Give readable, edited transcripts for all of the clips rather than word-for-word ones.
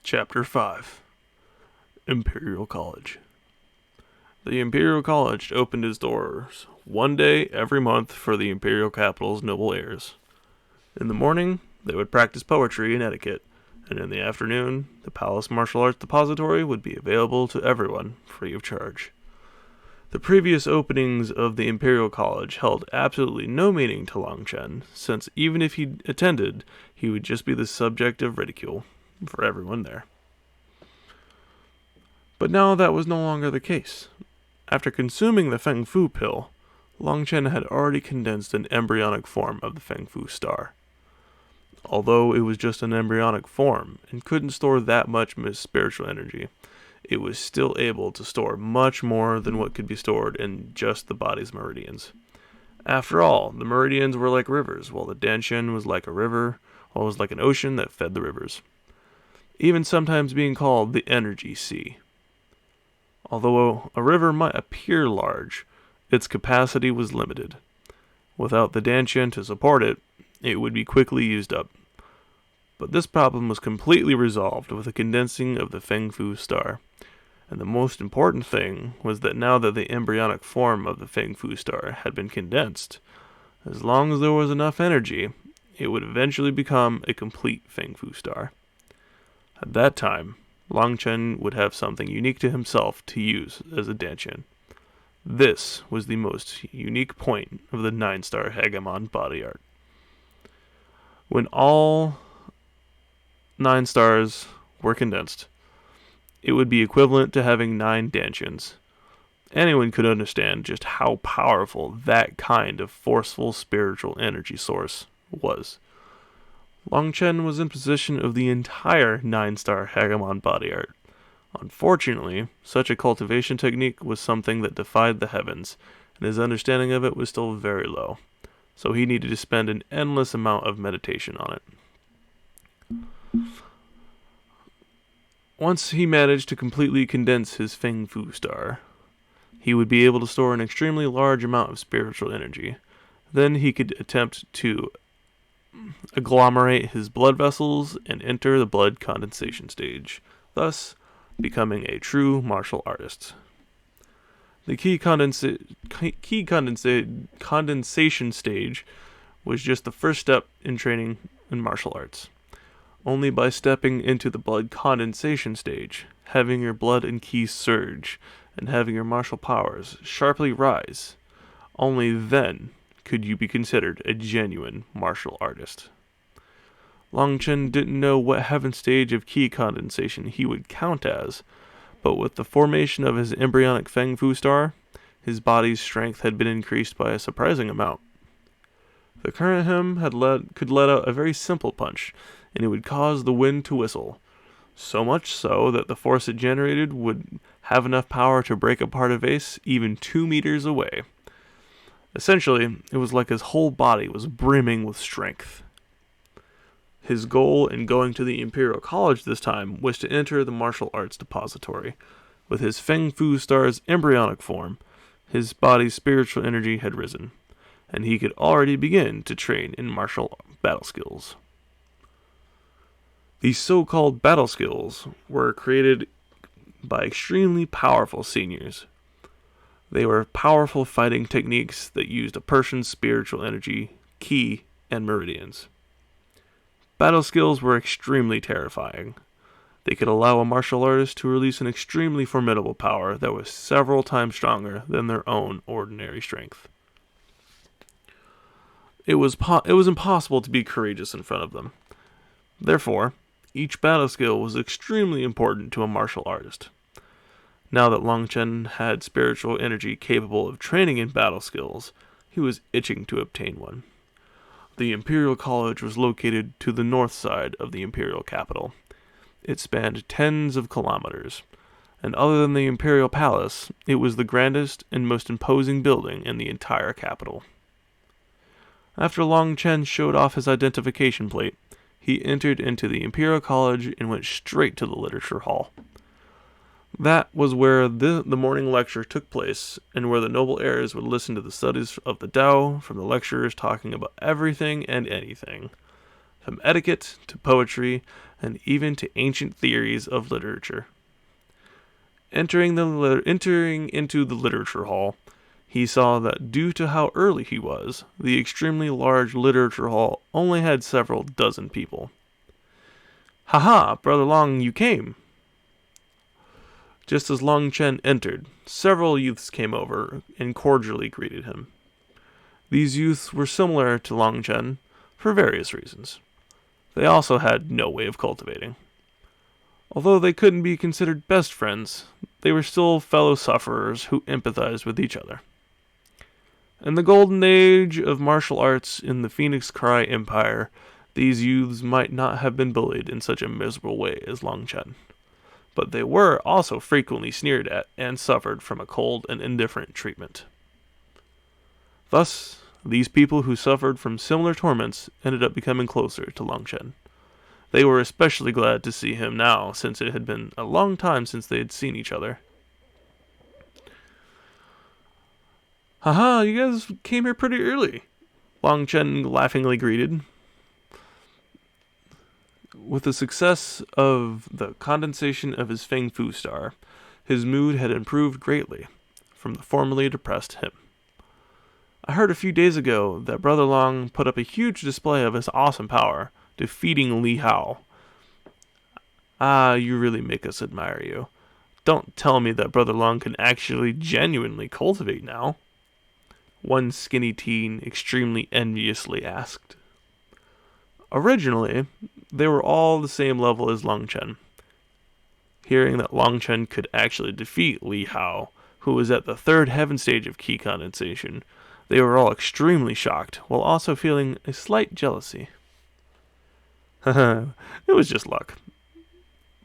Chapter 5 Imperial College. The Imperial College opened its doors one day every month for the Imperial capital's noble heirs. In the morning, they would practice poetry and etiquette, and in the afternoon, the Palace Martial Arts Depository would be available to everyone free of charge. The previous openings of the Imperial College held absolutely no meaning to Long Chen, since even if he attended, he would just be the subject of ridicule for everyone there. But now that was no longer the case. After consuming the Feng Fu pill, Long Chen had already condensed an embryonic form of the Feng Fu star. Although it was just an embryonic form and couldn't store that much spiritual energy, it was still able to store much more than what could be stored in just the body's meridians. After all, the meridians were like rivers, while the Danshan was like a river, or was like an ocean that fed the rivers, even sometimes being called the energy sea. Although a river might appear large, its capacity was limited. Without the Danshan to support it, it would be quickly used up. But this problem was completely resolved with the condensing of the Feng Fu star. And the most important thing was that now that the embryonic form of the Feng Fu star had been condensed, as long as there was enough energy, it would eventually become a complete Feng Fu star. At that time, Long Chen would have something unique to himself to use as a Danshan. This was the most unique point of the NineStarHegemonBodyArt. When all 9 stars were condensed, it would be equivalent to having 9 Danshans. Anyone could understand just how powerful that kind of forceful spiritual energy source was. Long Chen was in possession of the entire 9-star NineStarHegemonBodyArt. Unfortunately, such a cultivation technique was something that defied the heavens, and his understanding of it was still very low, so he needed to spend an endless amount of meditation on it. Once he managed to completely condense his Feng Fu star, he would be able to store an extremely large amount of spiritual energy. Then he could attempt to agglomerate his blood vessels and enter the blood condensation stage, thus becoming a true martial artist. The key condensation stage was just the first step in training in martial arts. Only by stepping into the blood condensation stage, having your blood and ki surge, and having your martial powers sharply rise, only then could you be considered a genuine martial artist. Long Chen didn't know what heaven stage of ki condensation he would count as, but with the formation of his embryonic Feng Fu star, his body's strength had been increased by a surprising amount. The current him could let out a very simple punch, and it would cause the wind to whistle, so much so that the force it generated would have enough power to break apart a vase even 2 meters away. Essentially, it was like his whole body was brimming with strength. His goal in going to the Imperial College this time was to enter the martial arts depository. With his Feng Fu star's embryonic form, his body's spiritual energy had risen, and he could already begin to train in martial battle skills. These so-called battle skills were created by extremely powerful seniors. They were powerful fighting techniques that used a person's spiritual energy, ki, and meridians. Battle skills were extremely terrifying. They could allow a martial artist to release an extremely formidable power that was several times stronger than their own ordinary strength. It was impossible to be courageous in front of them. Therefore, each battle skill was extremely important to a martial artist. Now that Long Chen had spiritual energy capable of training in battle skills, he was itching to obtain one. The Imperial College was located to the north side of the Imperial capital. It spanned tens of kilometers, and other than the Imperial Palace, it was the grandest and most imposing building in the entire capital. After Long Chen showed off his identification plate, he entered into the Imperial College and went straight to the Literature Hall. That was where the morning lecture took place, and where the noble heirs would listen to the studies of the Tao from the lecturers talking about everything and anything, from etiquette to poetry and even to ancient theories of literature. Entering into the literature hall, he saw that due to how early he was, the extremely large literature hall only had several dozen people. "Haha, Brother Long, you came!" Just as Long Chen entered, several youths came over and cordially greeted him. These youths were similar to Long Chen for various reasons. They also had no way of cultivating. Although they couldn't be considered best friends, they were still fellow sufferers who empathized with each other. In the golden age of martial arts in the Phoenix Cry Empire, these youths might not have been bullied in such a miserable way as Long Chen, but they were also frequently sneered at and suffered from a cold and indifferent treatment. Thus, these people who suffered from similar torments ended up becoming closer to Long Chen. They were especially glad to see him now, since it had been a long time since they had seen each other. "Haha, you guys came here pretty early," Long Chen laughingly greeted. With the success of the condensation of his Feng Fu star, his mood had improved greatly from the formerly depressed him. "I heard a few days ago that Brother Long put up a huge display of his awesome power, defeating Li Hao. You really make us admire you. Don't tell me that Brother Long can actually genuinely cultivate now," one skinny teen extremely enviously asked. Originally, they were all the same level as Long Chen. Hearing that Long Chen could actually defeat Li Hao, who was at the third heaven stage of ki condensation, they were all extremely shocked, while also feeling a slight jealousy. It was just luck.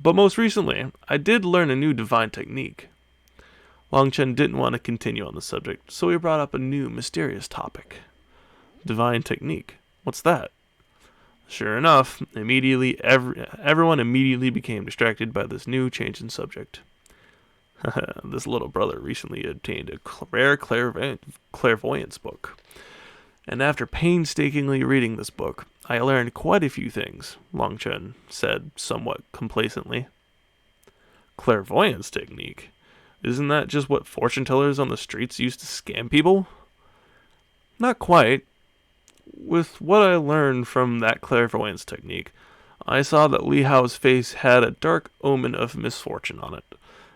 But most recently, I did learn a new divine technique. Long Chen didn't want to continue on the subject, so he brought up a new mysterious topic. Divine technique. What's that? Sure enough, everyone immediately became distracted by this new change in subject. This little brother recently obtained a rare clairvoyance book. And after painstakingly reading this book, I learned quite a few things, Long Chen said somewhat complacently. Clairvoyance technique? Isn't that just what fortune tellers on the streets used to scam people? Not quite. With what I learned from that clairvoyance technique, I saw that Li Hao's face had a dark omen of misfortune on it,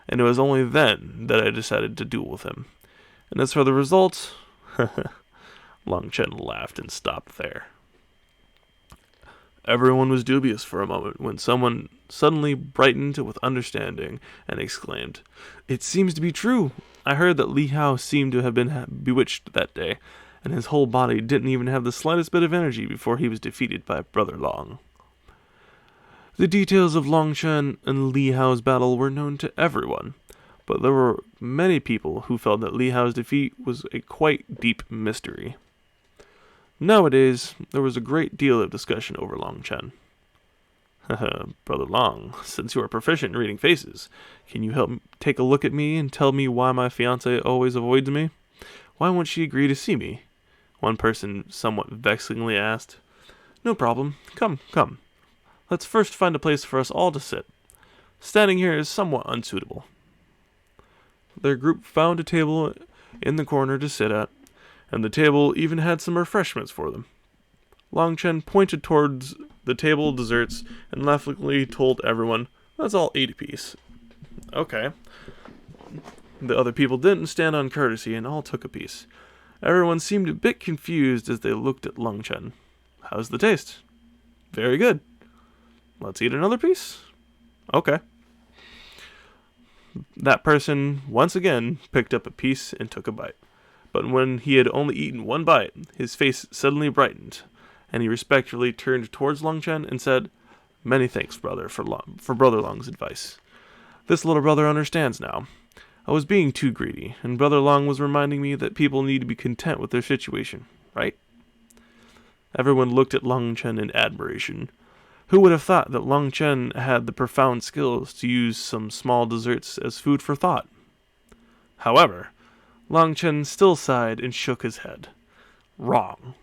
and it was only then that I decided to duel with him. And as for the results, Long Chen laughed and stopped there. Everyone was dubious for a moment when someone suddenly brightened with understanding and exclaimed, "It seems to be true. I heard that Li Hao seemed to have been bewitched that day, and his whole body didn't even have the slightest bit of energy before he was defeated by Brother Long." The details of Long Chen and Li Hao's battle were known to everyone, but there were many people who felt that Li Hao's defeat was a quite deep mystery. Nowadays, there was a great deal of discussion over Long Chen. "Brother Long, since you are proficient in reading faces, can you help take a look at me and tell me why my fiancée always avoids me? Why won't she agree to see me?" one person somewhat vexingly asked. "No problem. Come. Let's first find a place for us all to sit. Standing here is somewhat unsuitable." Their group found a table in the corner to sit at, and the table even had some refreshments for them. Long Chen pointed towards the table desserts and laughingly told everyone, "That's all 8 apiece." Okay. The other people didn't stand on courtesy and all took a piece. Everyone seemed a bit confused as they looked at Long Chen. "How's the taste?" "Very good." "Let's eat another piece?" "Okay." That person, once again, picked up a piece and took a bite. But when he had only eaten one bite, his face suddenly brightened, and he respectfully turned towards Long Chen and said, "Many thanks, brother, for Brother Long's advice. This little brother understands now. I was being too greedy, and Brother Long was reminding me that people need to be content with their situation, right?" Everyone looked at Long Chen in admiration. Who would have thought that Long Chen had the profound skills to use some small desserts as food for thought? However, Long Chen still sighed and shook his head. Wrong.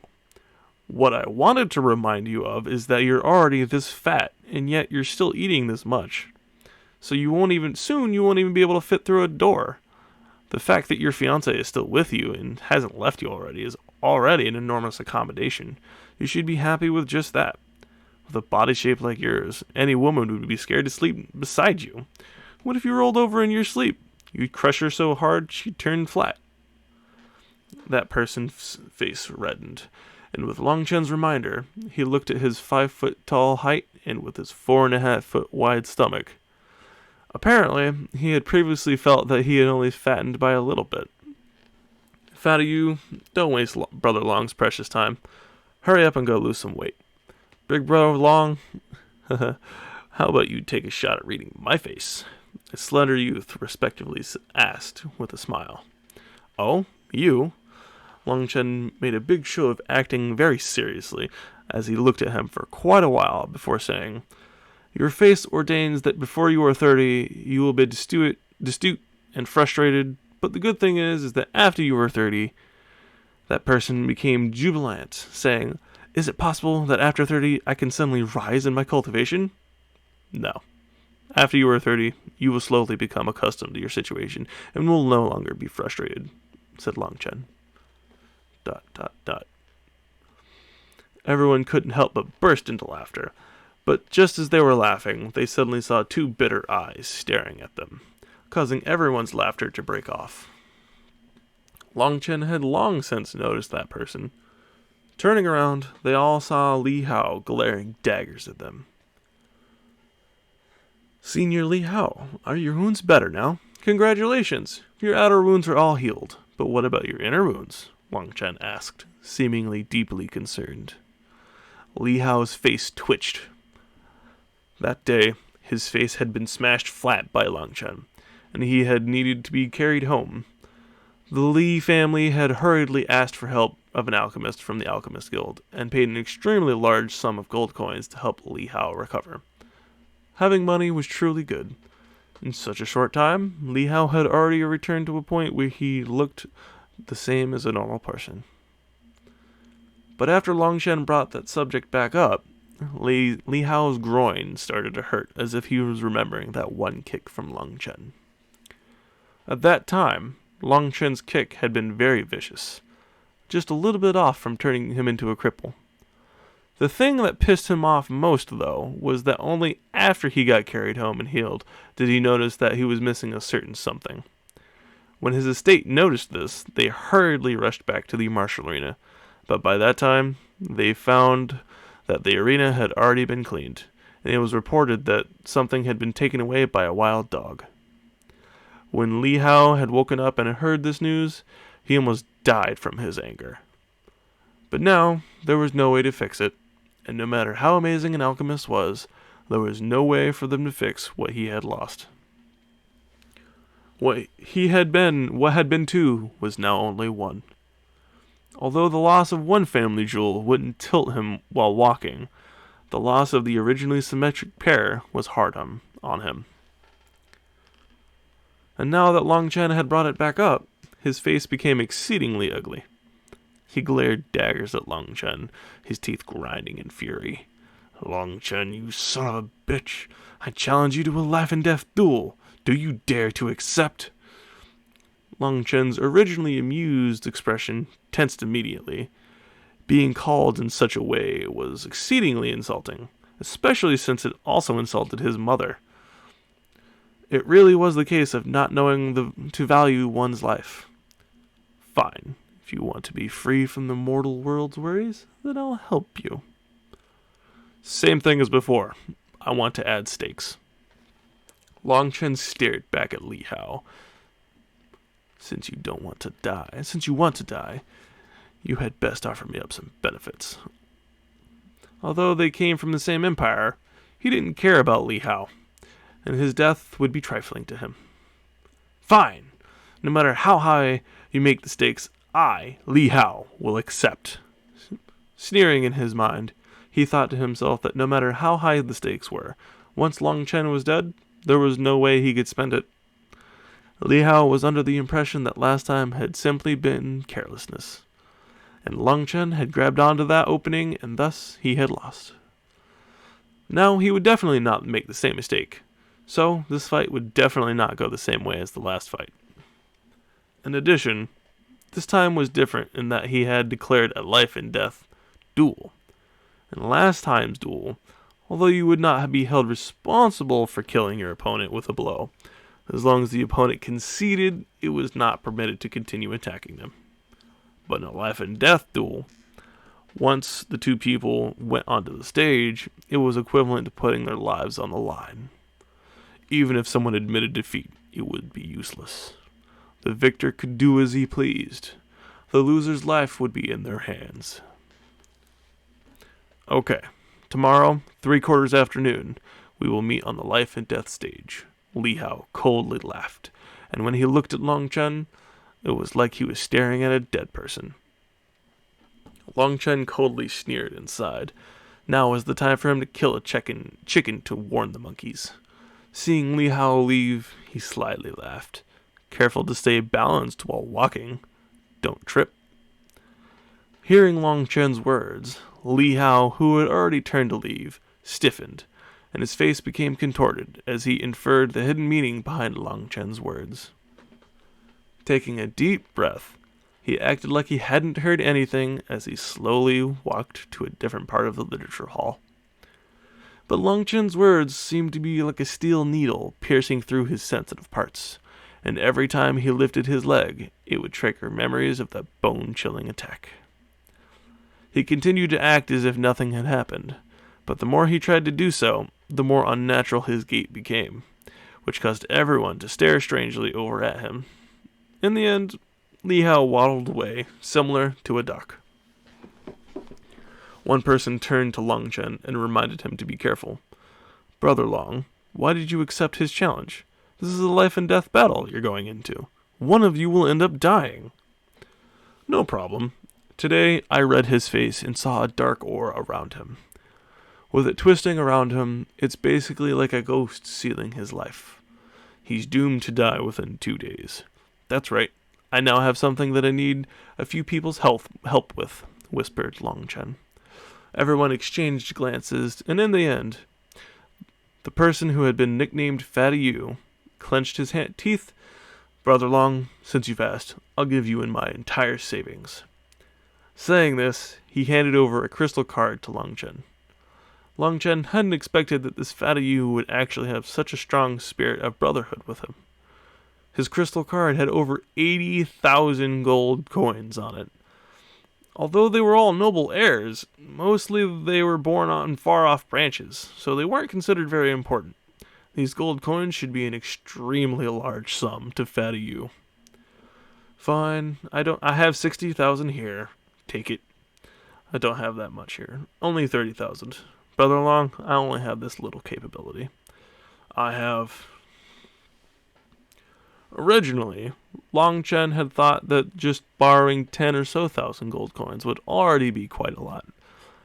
What I wanted to remind you of is that you're already this fat, and yet you're still eating this much. So you won't even be able to fit through a door. The fact that your fiancé is still with you and hasn't left you already is already an enormous accommodation. You should be happy with just that. With a body shape like yours, any woman would be scared to sleep beside you. What if you rolled over in your sleep? You'd crush her so hard she'd turn flat. That person's face reddened, and with Long Chen's reminder, he looked at his 5-foot tall height and with his 4.5-foot wide stomach. Apparently, he had previously felt that he had only fattened by a little bit. Fat of you, don't waste Brother Long's precious time. Hurry up and go lose some weight. Big Brother Long, how about you take a shot at reading my face? A slender youth respectfully asked with a smile. Oh, you? Long Chen made a big show of acting very seriously as he looked at him for quite a while before saying, Your face ordains that before you are 30, you will be destitute and frustrated, but the good thing is that after you are 30, that person became jubilant, saying, Is it possible that after 30 I can suddenly rise in my cultivation? No. After you are 30, you will slowly become accustomed to your situation and will no longer be frustrated, said Long Chen. ... Everyone couldn't help but burst into laughter, but just as they were laughing, they suddenly saw 2 bitter eyes staring at them, causing everyone's laughter to break off. Long Chen had long since noticed that person. Turning around, they all saw Li Hao glaring daggers at them. Senior Li Hao, are your wounds better now? Congratulations! Your outer wounds are all healed, but what about your inner wounds? Long Chen asked, seemingly deeply concerned. Li Hao's face twitched. That day, his face had been smashed flat by Long Chen, and he had needed to be carried home. The Li family had hurriedly asked for help of an alchemist from the Alchemist Guild, and paid an extremely large sum of gold coins to help Li Hao recover. Having money was truly good. In such a short time, Li Hao had already returned to a point where he looked the same as a normal person. But after Long Chen brought that subject back up, Li Hao's groin started to hurt as if he was remembering that one kick from Long Chen. At that time, Long Chen's kick had been very vicious, just a little bit off from turning him into a cripple. The thing that pissed him off most, though, was that only after he got carried home and healed did he notice that he was missing a certain something. When his estate noticed this, they hurriedly rushed back to the martial arena, but by that time, they found that the arena had already been cleaned, and it was reported that something had been taken away by a wild dog. When Li Hao had woken up and heard this news, he almost died from his anger. But now, there was no way to fix it, and no matter how amazing an alchemist was, there was no way for them to fix what he had lost. What had been 2, was now only 1. Although the loss of one family jewel wouldn't tilt him while walking, the loss of the originally symmetric pair was hard on him. And now that Long Chen had brought it back up, his face became exceedingly ugly. He glared daggers at Long Chen, his teeth grinding in fury. Long Chen, you son of a bitch! I challenge you to a life-and-death duel! Do you dare to accept? Long Chen's originally amused expression tensed immediately. Being called in such a way was exceedingly insulting, especially since it also insulted his mother. It really was the case of not knowing to value one's life. Fine, if you want to be free from the mortal world's worries, then I'll help you. Same thing as before. I want to add stakes. Long Chen stared back at Li Hao. Since you want to die, you had best offer me up some benefits. Although they came from the same empire, he didn't care about Li Hao, and his death would be trifling to him. Fine! No matter how high you make the stakes, I, Li Hao, will accept. Sneering in his mind, he thought to himself that no matter how high the stakes were, once Long Chen was dead, there was no way he could spend it. Li Hao was under the impression that last time had simply been carelessness. and Long Chen had grabbed onto that opening, and thus he had lost. Now, he would definitely not make the same mistake, so this fight would definitely not go the same way as the last fight. In addition, this time was different in that he had declared a life and death duel. In last time's duel, although you would not be held responsible for killing your opponent with a blow, as long as the opponent conceded, it was not permitted to continue attacking them. But in a life and death duel, once the two people went onto the stage, it was equivalent to putting their lives on the line. Even if someone admitted defeat, it would be useless. The victor could do as he pleased. The loser's life would be in their hands. Okay, tomorrow, 3/4 afternoon, we will meet on the life and death stage. Li Hao coldly laughed, and when he looked at Long Chen, it was like he was staring at a dead person. Long Chen coldly sneered and sighed. Now was the time for him to kill a chicken to warn the monkeys. Seeing Li Hao leave, he slyly laughed. Careful to stay balanced while walking. Don't trip. Hearing Long Chen's words, Li Hao, who had already turned to leave, stiffened, and his face became contorted as he inferred the hidden meaning behind Long Chen's words. Taking a deep breath, he acted like he hadn't heard anything as he slowly walked to a different part of the literature hall. But Long Chen's words seemed to be like a steel needle piercing through his sensitive parts, and every time he lifted his leg, it would trigger memories of that bone-chilling attack. He continued to act as if nothing had happened, but the more he tried to do so, the more unnatural his gait became, which caused everyone to stare strangely over at him. In the end, Li Hao waddled away, similar to a duck. One person turned to Long Chen and reminded him to be careful. "Brother Long, why did you accept his challenge? This is a life and death battle you're going into. One of you will end up dying." "No problem. Today I read his face and saw a dark aura around him. With it twisting around him, it's basically like a ghost sealing his life. He's doomed to die within 2 days. That's right. I now have something that I need a few people's help with," whispered Long Chen. Everyone exchanged glances, and in the end, the person who had been nicknamed Fatty U clenched his teeth. "Brother Long, since you've asked, I'll give you in my entire savings." Saying this, he handed over a crystal card to Long Chen. Long Chen hadn't expected that this Fatty U would actually have such a strong spirit of brotherhood with him. His crystal card had over 80,000 gold coins on it. Although they were all noble heirs, mostly they were born on far-off branches, so they weren't considered very important. These gold coins should be an extremely large sum to Fatty U. "Fine, I have 60,000 here. Take it." "I don't have that much here. Only 30,000. Brother Long, I only have this little capability. I have..." Originally, Long Chen had thought that just borrowing 10 or so thousand gold coins would already be quite a lot.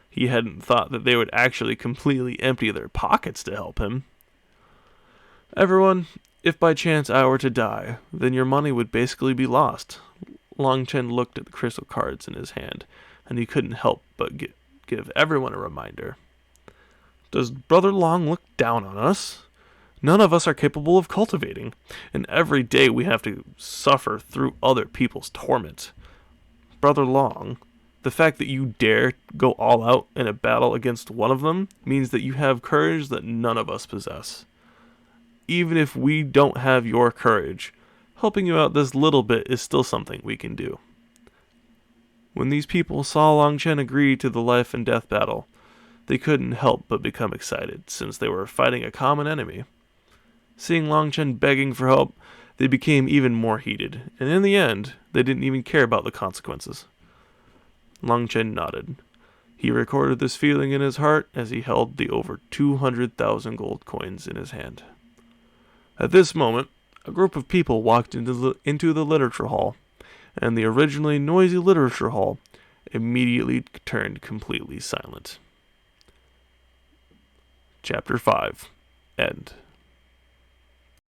He hadn't thought that they would actually completely empty their pockets to help him. "Everyone, if by chance I were to die, then your money would basically be lost." Long Chen looked at the crystal cards in his hand, and he couldn't help but give everyone a reminder. "Does Brother Long look down on us? None of us are capable of cultivating, and every day we have to suffer through other people's torment. Brother Long, the fact that you dare go all out in a battle against one of them means that you have courage that none of us possess. Even if we don't have your courage, helping you out this little bit is still something we can do." When these people saw Long Chen agree to the life and death battle, they couldn't help but become excited, since they were fighting a common enemy. Seeing Long Chen begging for help, they became even more heated, and in the end, they didn't even care about the consequences. Long Chen nodded. He recorded this feeling in his heart as he held the over 200,000 gold coins in his hand. At this moment, a group of people walked into the literature hall, and the originally noisy literature hall immediately turned completely silent. Chapter 5. End.